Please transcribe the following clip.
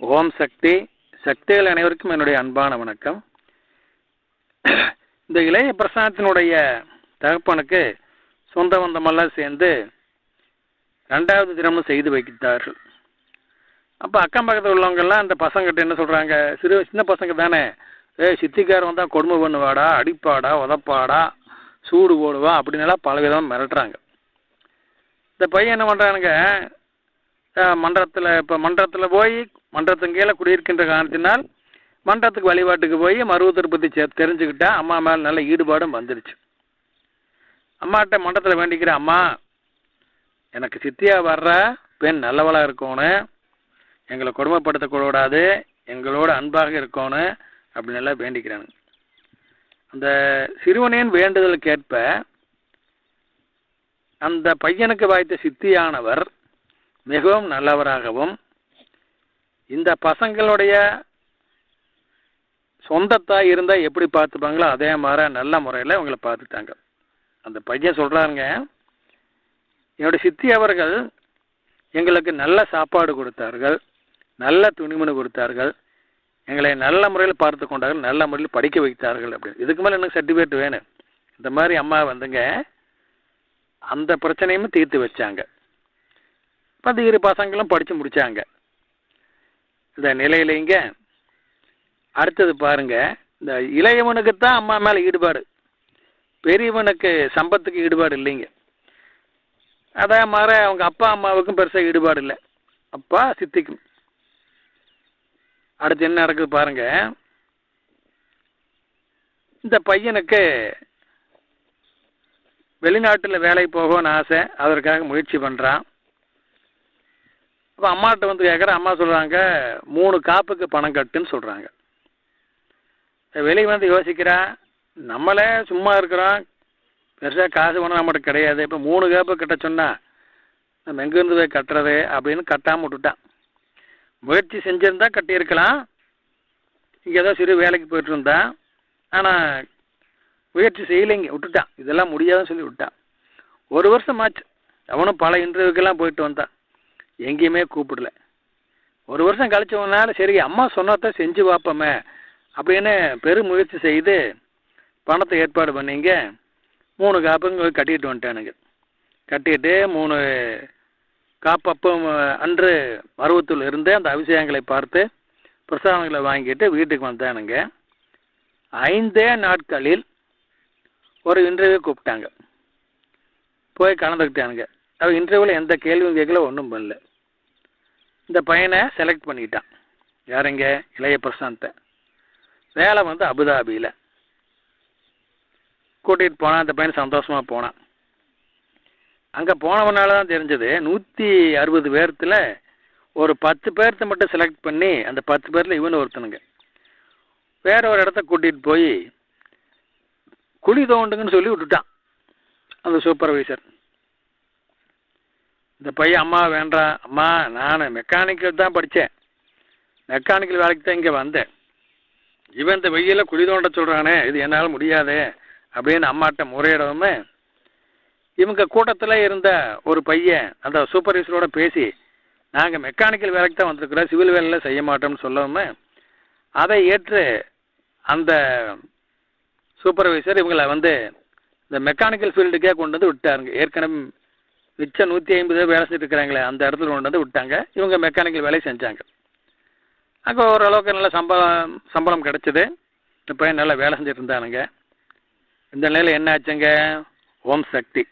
ஓம் சக்தி. சக்திகள் அனைவருக்கும் என்னுடைய அன்பான வணக்கம். இந்த இளைய பிரசாத்தினுடைய தகப்பனுக்கு சொந்த பந்தமெல்லாம் சேர்ந்து 2வது தினமும் செய்து வைத்தார்கள். அப்போ அக்கம் பக்கத்தில் உள்ளவங்கெல்லாம் அந்த பசங்கிட்ட என்ன சொல்கிறாங்க, சின்ன பசங்க தானே, சித்திக்காரன் வந்தால் கொடுமை பண்ணுவாடா, அடிப்பாடா, உதப்பாடா, சூடு போடுவா அப்படின்னெல்லாம் பல விதமாக மிரட்டுறாங்க. இந்த பையன் என்ன பண்ணுறானுங்க, மன்றத்தில் போய் மன்றத்தின் கீழே குடியிருக்கின்ற காரணத்தினால் மன்றத்துக்கு வழிபாட்டுக்கு போய் மருவத்தூர் பற்றி தெரிஞ்சுக்கிட்டா அம்மா மேலே நல்ல ஈடுபாடும் வந்துருச்சு. அம்மாட்ட மன்றத்தில் வேண்டிக்கிற, அம்மா எனக்கு சித்தியாக வர்ற பெண் நல்லவளாக இருக்கணும், எங்களை கொடுமைப்படுத்தக்கூடாது, எங்களோட அன்பாக இருக்கணும் அப்படின்னு எல்லாம் வேண்டிக்கிறாங்க. அந்த சிறுவனின் வேண்டுதலுக்கேற்ப அந்த பையனுக்கு வாய்த்த சித்தியானவர் மிகவும் நல்லவராகவும் இந்த பசங்களுடைய சொந்தத்தாய் இருந்தால் எப்படி பார்த்துப்பாங்களோ அதே மாதிரி நல்ல முறையில் அவங்கள பார்த்துட்டாங்க. அந்த பையன் சொல்கிறாருங்க, என்னுடைய சித்தி அவர்கள் எங்களுக்கு நல்ல சாப்பாடு கொடுத்தார்கள், நல்ல துணிமணி கொடுத்தார்கள், எங்களை நல்ல முறையில் பார்த்து கொண்டார்கள், நல்ல முறையில் படிக்க வைத்தார்கள் அப்படின்னு. இதுக்கு மேலே எனக்கு சர்டிஃபிகேட் வேணும். இந்த மாதிரி அம்மா வந்துங்க அந்த பிரச்சனையும் தீர்த்து வச்சாங்க. 10 பசங்களும் படித்து முடித்தாங்க. இந்த நிலையிலேங்க அடுத்தது பாருங்க, இந்த இளையவனுக்குத்தான் அம்மா மேலே ஈடுபாடு, பெரியவனுக்கு சம்பத்துக்கு ஈடுபாடு இல்லைங்க. அதே மாதிரி அவங்க அப்பா அம்மாவுக்கும் பெருசாக ஈடுபாடு இல்லை, அப்பா சித்திக்கும். அடுத்து என்ன நடக்குது பாருங்க, இந்த பையனுக்கு வெளிநாட்டில் வேலைக்கு போகணும்னு ஆசை, அதற்காக முயற்சி பண்ணுறான். அப்போ அம்மாட்ட வந்து கேட்குற, அம்மா சொல்கிறாங்க 3 காப்புக்கு பணம் கட்டுன்னு சொல்கிறாங்க. வெளியே வந்து யோசிக்கிறான், நம்மளே சும்மா இருக்கிறோம், பெருசாக காசு ஒன்றும் நம்மகிட்ட கிடையாது, இப்போ 3 காப்பு கட்ட சொன்னால் நம்ம எங்கேருந்து போய் கட்டுறது அப்படின்னு கட்டாமல் விட்டுட்டான். முயற்சி செஞ்சுருந்தா கட்டியிருக்கலாம், இங்கே ஏதோ சிறு வேலைக்கு போய்ட்டு இருந்தான், ஆனால் முயற்சி செய்யலைங்க, விட்டுட்டான். இதெல்லாம் முடியாதுன்னு சொல்லி விட்டான். 1 வருஷம் ஆச்சு, அவனும் பல இன்டர்வியூக்கெல்லாம் போயிட்டு வந்தான், எங்கேயுமே கூப்பிடல. 1 வருஷம் கழிச்சவனால சரி அம்மா சொன்னதான் செஞ்சு பார்ப்போமே அப்படின்னு பெரும் முயற்சி செய்து பணத்தை ஏற்பாடு பண்ணிங்க 3 காப்புங்க கட்டிட்டு வந்துட்டானுங்க. கட்டிட்டு 3 காப்பு அப்போ அன்று மருவத்தூரில் இருந்து அந்த அபிஷேகங்களை பார்த்து பிரசாதங்களை வாங்கிட்டு வீட்டுக்கு வந்தானுங்க. 5 நாட்களில் ஒரு இன்டர்வியூ கூப்பிட்டாங்க, போய் கலந்துக்கிட்டானுங்க. அவன் இன்டர்வியூவில் எந்த கேள்வியும் கேட்கல, ஒன்றும் பண்ணல. இந்த பையனை செலக்ட் பண்ணிட்டான். யாருங்க, இளைய பிரசாந்தை. வேலை வந்து அபுதாபியில் கூட்டிகிட்டு போனான். அந்த பையன் சந்தோஷமாக போனான். அங்கே போனவனால தான் தெரிஞ்சது 160 பேர்த்தில் ஒரு 10 பேர்த்த மட்டும் செலக்ட் பண்ணி அந்த 10 பேரில் இவனு ஒருத்தனுங்க வேற ஒரு இடத்த கூட்டிகிட்டு போய் குழி தோண்டுங்கன்னு சொல்லி விட்டுட்டான் அந்த சூப்பர்வைசர். இந்த பையன் அம்மா வேண்டாம், அம்மா நான் மெக்கானிக்கல் தான் படித்தேன், மெக்கானிக்கல் வேலைக்கு தான் இங்கே வந்தேன், இவன் இந்த வெயில குழி தோண்ட சொல்கிறானே, இது என்னால் முடியாது அப்படின்னு அம்மாட்ட முறையிடவும் இவங்க கூட்டத்தில் இருந்த ஒரு பையன் அந்த சூப்பர்வைசரோட பேசி, நாங்கள் மெக்கானிக்கல் வேலைக்கு தான் வந்திருக்கிறோம், சிவில் வேலையில் செய்ய மாட்டோம்னு சொல்லவும் அதை ஏற்று அந்த சூப்பர்வைசர் இவங்களை வந்து இந்த மெக்கானிக்கல் ஃபீல்டுக்கே கொண்டு வந்து விட்டாருங்க. ஏற்கனவே மிச்சம் 150 வேலை செஞ்சுட்டு இருக்கிறாங்களே அந்த இடத்துல கொண்டு வந்து விட்டாங்க. இவங்க மெக்கானிக்கல் வேலையை செஞ்சாங்க. அங்கே ஓரளவுக்கு நல்ல சம்பளம் கிடச்சிது. இப்போ நல்லா வேலை செஞ்சுட்டு இருந்தானுங்க. இந்த நிலையில் என்ன ஆச்சுங்க, ஓம் சக்தி.